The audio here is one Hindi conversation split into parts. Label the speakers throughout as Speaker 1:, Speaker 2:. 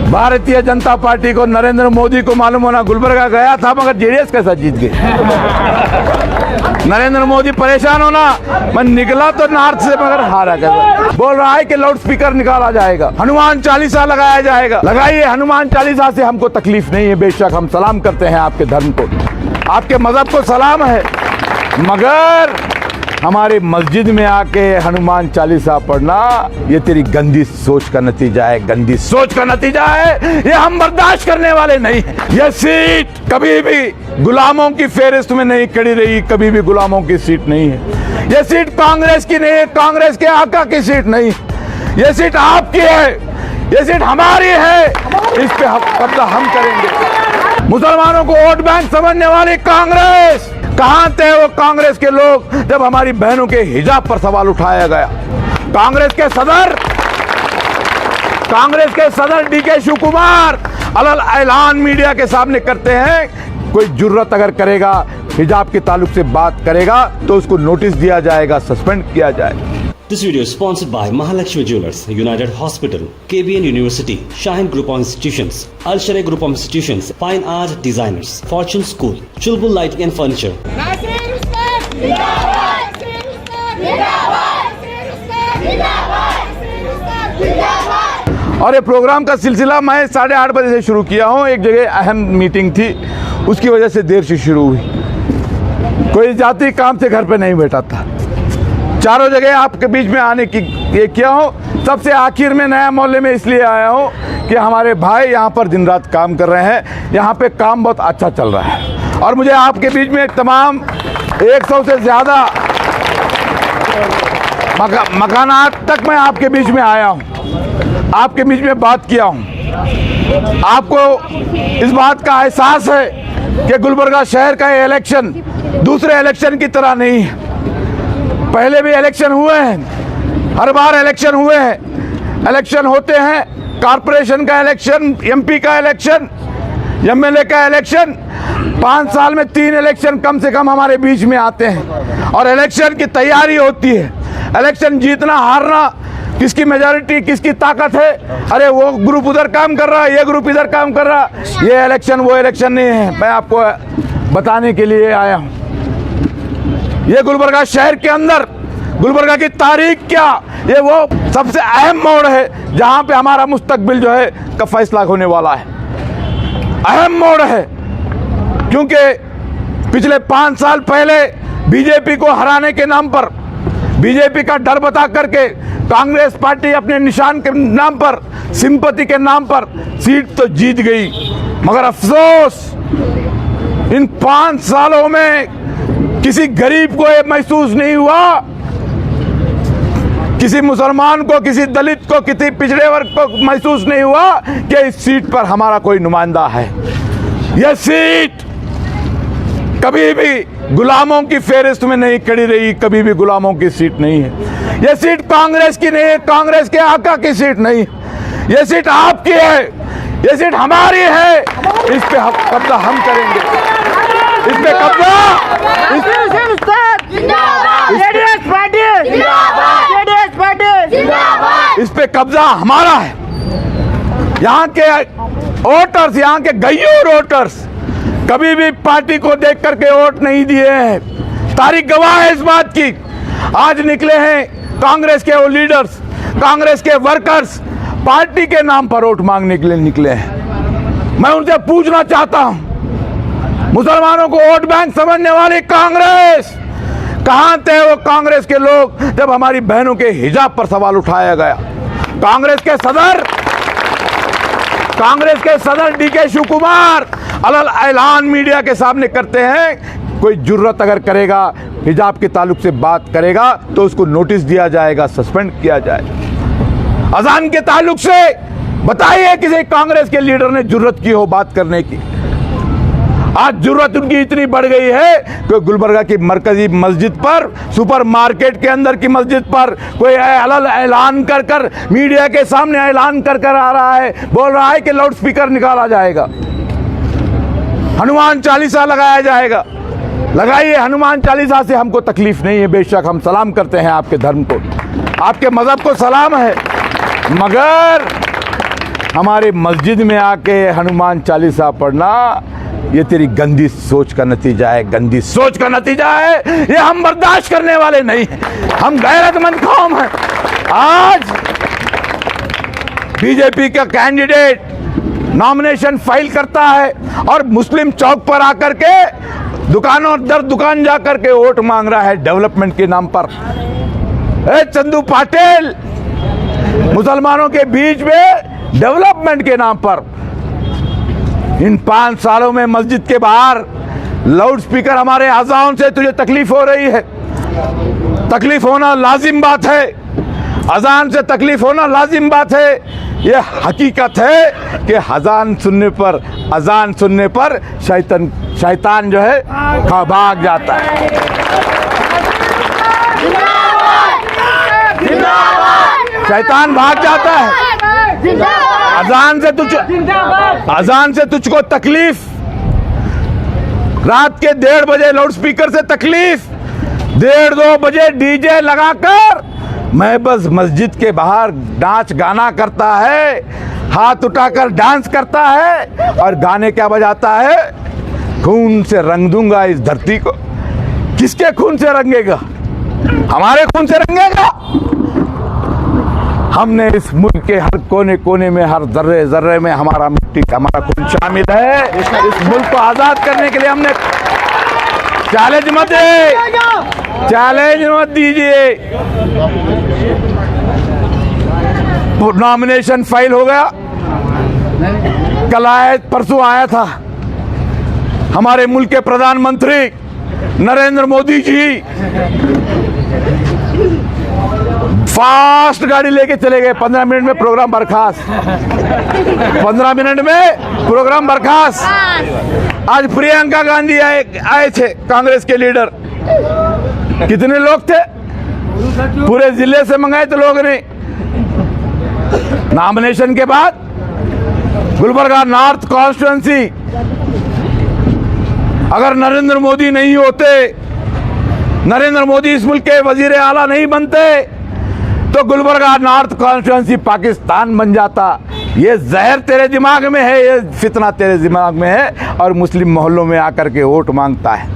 Speaker 1: भारतीय जनता पार्टी को, नरेंद्र मोदी को मालूम होना गुलबर्गा गया था मगर जेडीएस के साथ जीत गए। नरेंद्र मोदी परेशान होना, मैं निकला तो नॉर्थ से मगर हारा कैसा। बोल रहा है कि लाउड स्पीकर निकाला जाएगा, हनुमान चालीसा लगाया जाएगा। लगाइए, हनुमान चालीसा से हमको तकलीफ नहीं है, बेशक हम सलाम करते हैं आपके धर्म को, आपके मजहब को सलाम है, मगर हमारी मस्जिद में आके हनुमान चालीसा पढ़ना ये तेरी गंदी सोच का नतीजा है, गंदी सोच का नतीजा है। ये हम बर्दाश्त करने वाले नहीं हैं। ये सीट कभी भी गुलामों की फेहरिस्त में नहीं खड़ी रही, कभी भी गुलामों की सीट नहीं है। ये सीट कांग्रेस की नहीं है, कांग्रेस के आका की सीट नहीं, ये सीट आपकी है, ये सीट हमारी है, इस पे कब्जा हम करेंगे। मुसलमानों को वोट बैंक समझने वाली कांग्रेस, कहां थे वो कांग्रेस के लोग जब हमारी बहनों के हिजाब पर सवाल उठाया गया। कांग्रेस के सदर डीके शिव कुमार अलग ऐलान मीडिया के सामने करते हैं, कोई जुर्रत अगर करेगा हिजाब के ताल्लुक से बात करेगा तो उसको नोटिस दिया जाएगा, सस्पेंड किया जाएगा।
Speaker 2: This video is sponsored by Mahalakshmi Jewelers, United Hospital, KBN University, Shaheen Group of Institutions, Al Sharia Group of Institutions, Fine Art Designers, Fortune School, Chulbul Lighting and Furniture.
Speaker 1: और ये प्रोग्राम का सिलसिला मैं 8:30 बजे से शुरू किया हूँ। एक जगह अहम मीटिंग थी, उसकी वजह से देर से शुरू हुई। कोई जाति काम से घर पे नहीं बैठा था। चारों जगह आपके बीच में आने की ये किया हूँ। सबसे आखिर में नया मोहल्ले में इसलिए आया हूँ कि हमारे भाई यहाँ पर दिन रात काम कर रहे हैं, यहाँ पे काम बहुत अच्छा चल रहा है और मुझे आपके बीच में तमाम 100 से ज़्यादा मकानात तक मैं आपके बीच में आया हूँ, आपके बीच में बात किया हूँ। आपको इस बात का एहसास है कि गुलबर्गा शहर का ये इलेक्शन दूसरे इलेक्शन की तरह नहीं है। पहले भी इलेक्शन हुए हैं, हर बार इलेक्शन हुए हैं, इलेक्शन होते हैं, कॉरपोरेशन का इलेक्शन, एमपी का इलेक्शन, एमएलए का इलेक्शन, 5 साल में 3 इलेक्शन कम से कम हमारे बीच में आते हैं और इलेक्शन की तैयारी होती है। इलेक्शन जीतना हारना, किसकी मेजॉरिटी, किसकी ताकत है, अरे वो ग्रुप उधर काम कर रहा है, ये ग्रुप इधर काम कर रहा है, ये इलेक्शन वो इलेक्शन नहीं है। मैं आपको बताने के लिए आया हूँ, ये गुलबर्गा शहर के अंदर गुलबर्गा की तारीख क्या, ये वो सबसे अहम मोड़ है जहां पे हमारा मुस्तकबिल जो है का फैसला होने वाला है। अहम मोड़ है क्योंकि पिछले 5 साल पहले बीजेपी को हराने के नाम पर, बीजेपी का डर बता करके कांग्रेस पार्टी अपने निशान के नाम पर, सिंपैथी के नाम पर सीट तो जीत गई, मगर अफसोस इन 5 सालों में किसी गरीब को ये महसूस नहीं हुआ, किसी मुसलमान को, किसी दलित को, किसी पिछड़े वर्ग को महसूस नहीं हुआ कि इस सीट पर हमारा कोई नुमाइंदा है। यह सीट कभी भी गुलामों की फेहरिस्त में नहीं खड़ी रही, कभी भी गुलामों की सीट नहीं है। यह सीट कांग्रेस की नहीं है, कांग्रेस के आका की सीट नहीं, यह सीट आपकी है, यह सीट हमारी है, इस पे कब्जा हम करेंगे। इस पे कब्जा इस पे कब्जा हमारा है। यहाँ के वोटर्स, यहाँ के गैयूर वोटर्स कभी भी पार्टी को देख करके वोट नहीं दिए हैं। तारीख गवाह है इस बात की। आज निकले हैं कांग्रेस के वो लीडर्स, कांग्रेस के वर्कर्स पार्टी के नाम पर वोट मांगने के लिए निकले हैं। मैं उनसे पूछना चाहता हूं, मुसलमानों को वोट बैंक समझने वाली कांग्रेस, कहां थे वो कांग्रेस के लोग जब हमारी बहनों के हिजाब पर सवाल उठाया गया। कांग्रेस के सदर डीके शिव कुमार अलग ऐलान मीडिया के सामने करते हैं, कोई जुर्रत अगर करेगा हिजाब के ताल्लुक से बात करेगा तो उसको नोटिस दिया जाएगा, सस्पेंड किया जाएगा। अजान के ताल्लुक से बताइए किसी कांग्रेस के लीडर ने जुर्रत की हो बात करने की। आज जरूरत उनकी इतनी बढ़ गई है कि गुलबर्गा की मरकजी मस्जिद पर, सुपर मार्केट के अंदर की मस्जिद पर कोई अलग ऐलान कर कर मीडिया के सामने ऐलान कर कर आ रहा है, बोल रहा है कि लाउड स्पीकर निकाला जाएगा, हनुमान चालीसा लगाया जाएगा। लगाइए, हनुमान चालीसा से हमको तकलीफ नहीं है, बेशक हम सलाम करते हैं आपके धर्म को, आपके मजहब को सलाम है, मगर हमारे मस्जिद में आके हनुमान चालीसा पढ़ना ये तेरी गंदी सोच का नतीजा है, गंदी सोच का नतीजा है। ये हम बर्दाश्त करने वाले नहीं हैं। हम गैरतमंद कौम हैं। आज बीजेपी का कैंडिडेट नॉमिनेशन फाइल करता है और मुस्लिम चौक पर आकर के दुकानों दर दुकान जाकर के वोट मांग रहा है डेवलपमेंट के नाम पर। चंदू पाटिल मुसलमानों के बीच में डेवलपमेंट के नाम पर इन 5 सालों में मस्जिद के बाहर लाउड स्पीकर हमारे अज़ान से तुझे तकलीफ हो रही है। तकलीफ होना लाजिम बात है, अजान से तकलीफ होना लाजिम बात है। ये हकीकत है कि अजान सुनने पर शैतान जो है भाग जाता है। शैतान भाग जाता है। अजान से तुझको तकलीफ, रात के 1:30 बजे लाउड स्पीकर से तकलीफ, 1:30-2 बजे डीजे लगाकर मैं बस मस्जिद के बाहर नाच गाना करता है, हाथ उठाकर डांस करता है और गाने क्या बजाता है, खून से रंग दूंगा इस धरती को। किसके खून से रंगेगा? हमारे खून से रंगेगा। हमने इस मुल्क के हर कोने कोने में, हर जर्रे जर्रे में हमारा खून शामिल है। इस मुल्क को आजाद करने के लिए हमने चैलेंज मत दीजिए। नॉमिनेशन फाइल हो गया, कल आया, परसों आया था हमारे मुल्क के प्रधानमंत्री नरेंद्र मोदी जी फास्ट गाड़ी लेके चले गए। 15 मिनट में प्रोग्राम बर्खास्त। 15 मिनट में प्रोग्राम बर्खास्त। आज प्रियंका गांधी आए थे, कांग्रेस के लीडर। कितने लोग थे? पूरे जिले से मंगाए थे लोग ने। नॉमिनेशन के बाद गुलबर्गा नॉर्थ कॉन्स्टिट्यूंसी, अगर नरेंद्र मोदी नहीं होते, नरेंद्र मोदी इस मुल्क के वजीर आला नहीं बनते, तो गुलबर्गा नॉर्थ कॉन्स्टिट्यूंसी पाकिस्तान बन जाता। ये जहर तेरे दिमाग में है, ये फितना तेरे दिमाग में है और मुस्लिम मोहल्लों में आकर के वोट मांगता है।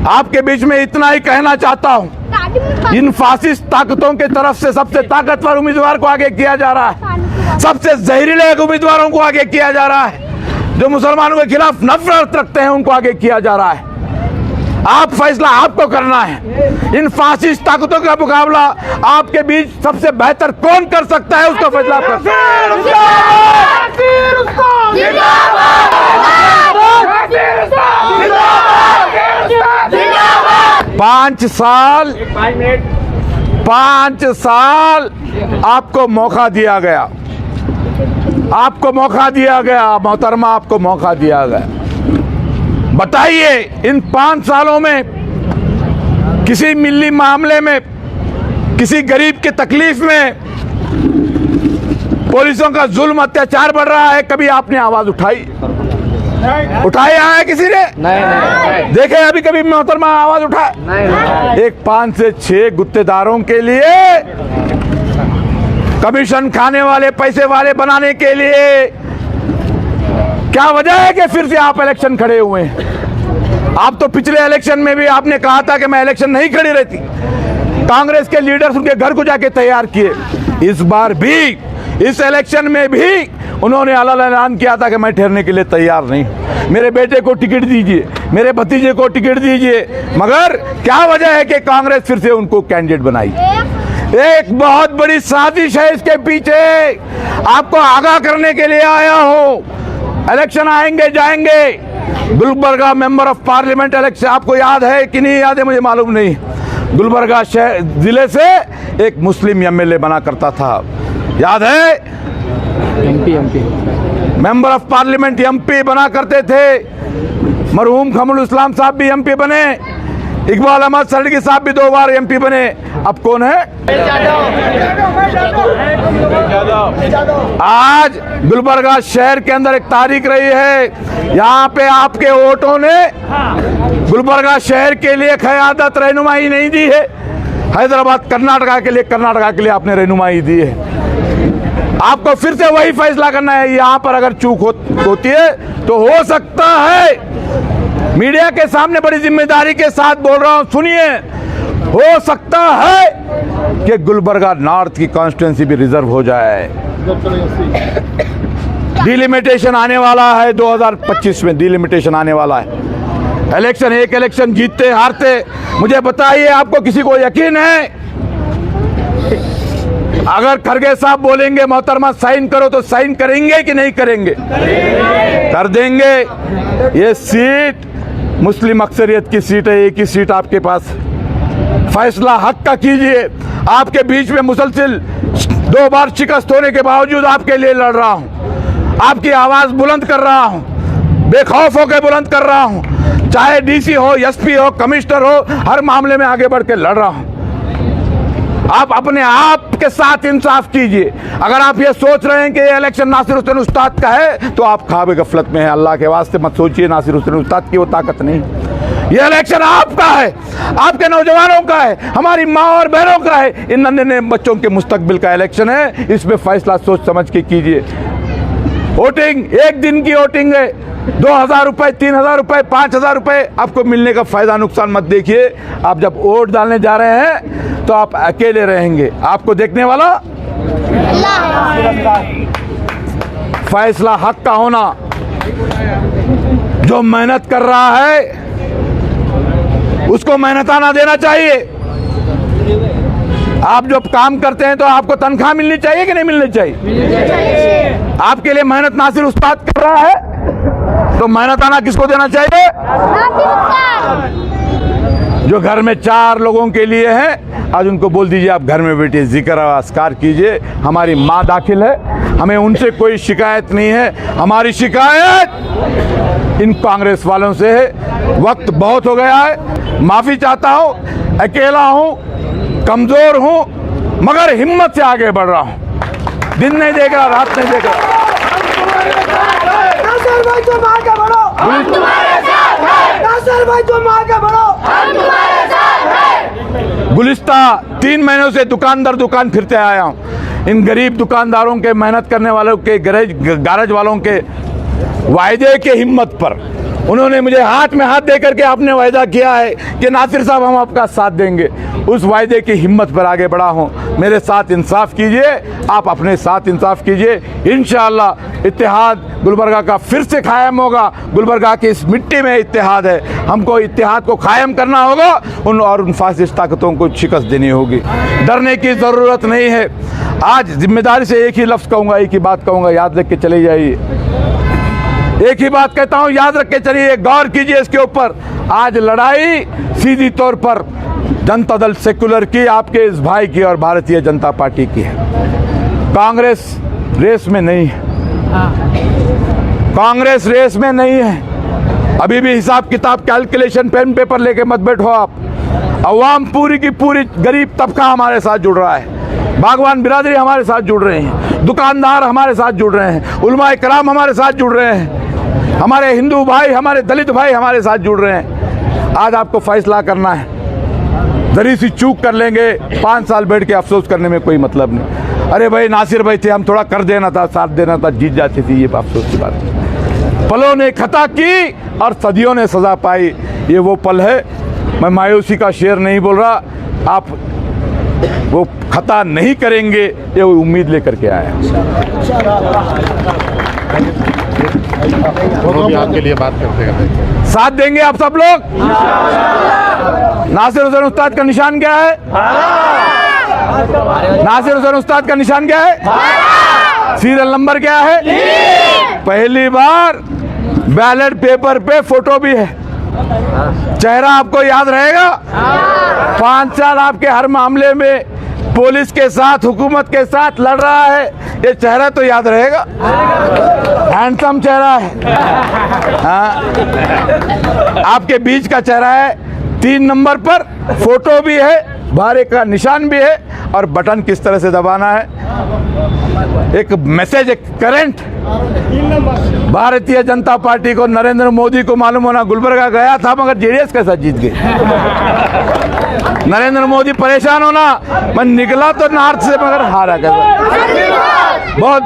Speaker 1: आपके बीच में इतना ही कहना चाहता हूं, इन फासिस्ट ताकतों के तरफ से सबसे ताकतवर उम्मीदवार को आगे किया जा रहा है, सबसे जहरीले उम्मीदवारों को आगे किया जा रहा है, जो मुसलमानों के खिलाफ नफरत रखते हैं उनको आगे किया जा रहा है। आप फैसला आपको करना है। इन फासिस्ट ताकतों का मुकाबला आपके बीच सबसे बेहतर कौन कर सकता है, उसका फैसला आप कर। 5 साल आपको मौका दिया गया, आपको मौका दिया गया मोहतरमा, आपको मौका दिया गया। बताइए इन 5 सालों में किसी मिली मामले में, किसी गरीब की तकलीफ में, पुलिसों का जुल्म अत्याचार बढ़ रहा है, कभी आपने आवाज उठाई है किसी ने? नहीं। देखे अभी कभी मोहतरमा आवाज उठाए? नहीं। एक 5 से 6 गुत्तेदारों के लिए, कमीशन खाने वाले, पैसे वाले बनाने के लिए क्या वजह है कि फिर से आप इलेक्शन खड़े हुए हैं? आप तो पिछले इलेक्शन में भी आपने कहा था कि मैं इलेक्शन नहीं खड़ी रहती। कांग्रेस के लीडर्स उनके घर को जाके तैयार किए। इस बार भी, इस इलेक्शन में भी उन्होंने ऐलान किया था कि मैं ठहरने के लिए तैयार नहीं, मेरे बेटे को टिकट दीजिए, मेरे भतीजे को टिकट दीजिए। मगर क्या वजह है कि कांग्रेस फिर से उनको कैंडिडेट बनाई? एक बहुत बड़ी साजिश है इसके पीछे। आपको आगाह करने के लिए आया हूं। इलेक्शन आएंगे जाएंगे। Gulbarga member of parliament election आपको याद है कि नहीं याद है मुझे मालूम नहीं। गुलबर्गा शहर जिले से एक मुस्लिम एमएलए बना करता था, याद है? MP member of parliament MP बना करते थे। मरहूम खमरुल इस्लाम साहब भी एमपी बने, इकबाल अहमद सड़गी साहब भी 2 बार एमपी बने। अब कौन है? आज गुलबर्गा शहर के अंदर एक तारीख रही है, यहाँ पे आपके वोटों ने गुलबर्गा शहर के लिए क़यादत रहनुमाई नहीं दी है। हैदराबाद कर्नाटका के लिए आपने रहनुमाई दी है। आपको फिर से वही फैसला करना है। यहां पर अगर चूक होती है तो हो सकता है, मीडिया के सामने बड़ी जिम्मेदारी के साथ बोल रहा हूं, सुनिए, हो सकता है कि गुलबर्गा नॉर्थ की कॉन्स्टिट्यूंसी भी रिजर्व हो जाए। डिलिमिटेशन आने वाला है 2025 में, डिलिमिटेशन आने वाला है। इलेक्शन, एक इलेक्शन जीतते हारते, मुझे बताइए आपको किसी को यकीन है? अगर खरगे साहब बोलेंगे मोहतरमा साइन करो तो साइन करेंगे कि नहीं करेंगे? कर देंगे। ये सीट मुस्लिम अक्सरियत की सीट है, एक ही सीट आपके पास। फैसला हक का कीजिए। आपके बीच में मुसलसल 2 बार शिकस्त होने के बावजूद आपके लिए लड़ रहा हूं, आपकी आवाज बुलंद कर रहा हूं, बेखौफ होकर बुलंद कर रहा हूं। चाहे डीसी हो, एसपी हो, कमिश्नर हो, हर मामले में आगे बढ़ के लड़ रहा हूं। आप अपने आप के साथ इंसाफ कीजिए। अगर आप ये सोच रहे हैं कि ये इलेक्शन नासिर हुसैन उस्ताद का है तो आप ख्वाब गफलत में हैं। अल्लाह के वास्ते मत सोचिए नासिर हुसैन उस्ताद की वो ताकत नहीं। ये इलेक्शन आपका है, आपके नौजवानों का है, हमारी माँ और बहनों का है, इन नन्हे बच्चों के मुस्तकबिल का इलेक्शन है। इसमें फैसला सोच समझ के कीजिए। वोटिंग 1 दिन की वोटिंग है, 2,000 रुपए, 3,000 रुपए, 5,000 रुपए आपको मिलने का फायदा नुकसान मत देखिए। आप जब वोट डालने जा रहे हैं तो आप अकेले रहेंगे, आपको देखने वाला फैसला हक का होना। जो मेहनत कर रहा है उसको मेहनताना देना चाहिए। आप जब काम करते हैं तो आपको तनख्वाह मिलनी चाहिए कि नहीं मिलनी चाहिए? आपके लिए मेहनत नासिर उस्ताद कर रहा है तो मेहनताना किसको देना चाहिए? जो घर में 4 लोगों के लिए है, आज उनको बोल दीजिए आप घर में बैठिए, जिक्र और अस्कार कीजिए। हमारी माँ दाखिल है, हमें उनसे कोई शिकायत नहीं है। हमारी शिकायत इन कांग्रेस वालों से है। वक्त बहुत हो गया है, माफी चाहता हूं, अकेला हूं, कमजोर हूं, मगर हिम्मत से आगे बढ़ रहा हूं। दिन नहीं देख रहा, रात नहीं देख रहा।
Speaker 3: नासिर भाई तुम आगे बढ़ो, हम तुम्हारे साथ हैं। नासिर भाई तुम आगे बढ़ो, हम तुम्हारे साथ हैं।
Speaker 1: गुलिस्ता 3 महीनों से दुकान दर दुकान फिरते आया हूं। इन गरीब दुकानदारों के, मेहनत करने वालों के, गैरेज वालों के वायदे के हिम्मत पर उन्होंने मुझे हाथ में हाथ दे करके आपने वायदा किया है कि नासिर साहब हम आपका साथ देंगे। उस वायदे की हिम्मत पर आगे बढ़ा हूं। मेरे साथ इंसाफ कीजिए, आप अपने साथ इंसाफ कीजिए। इंशाअल्लाह इत्तेहाद गुलबर्गा का फिर से कायम होगा। गुलबर्गा की इस मिट्टी में इत्तेहाद है, हमको इत्तेहाद को कायम करना होगा। उन फासिस्ट ताकतों को शिकस्त देनी होगी। डरने की ज़रूरत नहीं है। आज जिम्मेदारी से एक ही लफ्ज़ कहूँगा, एक ही बात कहूँगा, याद रख के चले जाइए। एक ही बात कहता हूं, याद रख के चलिए, गौर कीजिए इसके ऊपर। आज लड़ाई सीधी तौर पर जनता दल सेकुलर की, आपके इस भाई की और भारतीय जनता पार्टी की है। कांग्रेस रेस में नहीं है, कांग्रेस रेस में नहीं है। अभी भी हिसाब किताब, कैलकुलेशन, पेन पेपर लेके मत बैठो आप। अवाम पूरी की पूरी गरीब तबका हमारे साथ जुड़ रहा है, बागवान बिरादरी हमारे साथ जुड़ रहे हैं, दुकानदार हमारे साथ जुड़ रहे हैं, उलमाए कराम हमारे साथ जुड़ रहे हैं, हमारे हिंदू भाई, हमारे दलित भाई हमारे साथ जुड़ रहे हैं। आज आपको फैसला करना है। जरी सी चूक कर लेंगे, 5 साल बैठ के अफसोस करने में कोई मतलब नहीं। अरे भाई नासिर भाई थे, हम थोड़ा कर देना था, साथ देना था, जीत जाती थी, ये अफसोस की बात है। पलों ने खता की और सदियों ने सजा पाई, ये वो पल है। मैं मायूसी का शेर नहीं बोल रहा, आप वो खता नहीं करेंगे ये उम्मीद लेकर के आए।
Speaker 4: आपके लिए बात करते हैं,
Speaker 1: साथ देंगे आप सब लोग? नासिर हुसैन उस्ताद का निशान क्या है? नासिर हुसैन उस्ताद का निशान क्या है? सीरियल नंबर क्या है? पहली बार बैलेट पेपर पे फोटो भी है। चेहरा आपको याद रहेगा? 5 साल आपके हर मामले में पुलिस के साथ, हुकूमत के साथ लड़ रहा है, ये चेहरा तो याद रहेगा। हैंडसम चेहरा है। हाँ, आपके बीच का चेहरा है। 3 नंबर पर फोटो भी है, बाहर एक का निशान भी है और बटन किस तरह से दबाना है। एक मैसेज, एक करंट भारतीय जनता पार्टी को, नरेंद्र मोदी को मालूम होना गुलबर्गा गया था मगर जेडीएस के साथ जीत गई। नरेंद्र मोदी परेशान होना, मैं निकला तो नॉर्थ से मगर हारा कैसा। बहुत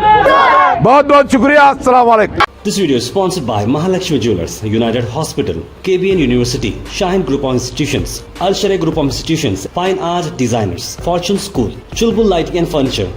Speaker 1: बहुत बहुत शुक्रिया। अस्सलाम वालेकुम।
Speaker 2: This video is sponsored by Mahalakshmi Jewelers, United Hospital, KBN University, Shaheen Group of Institutions, Al Sharia Group of Institutions, Fine Art Designers, Fortune School, Chulbul Lighting and Furniture.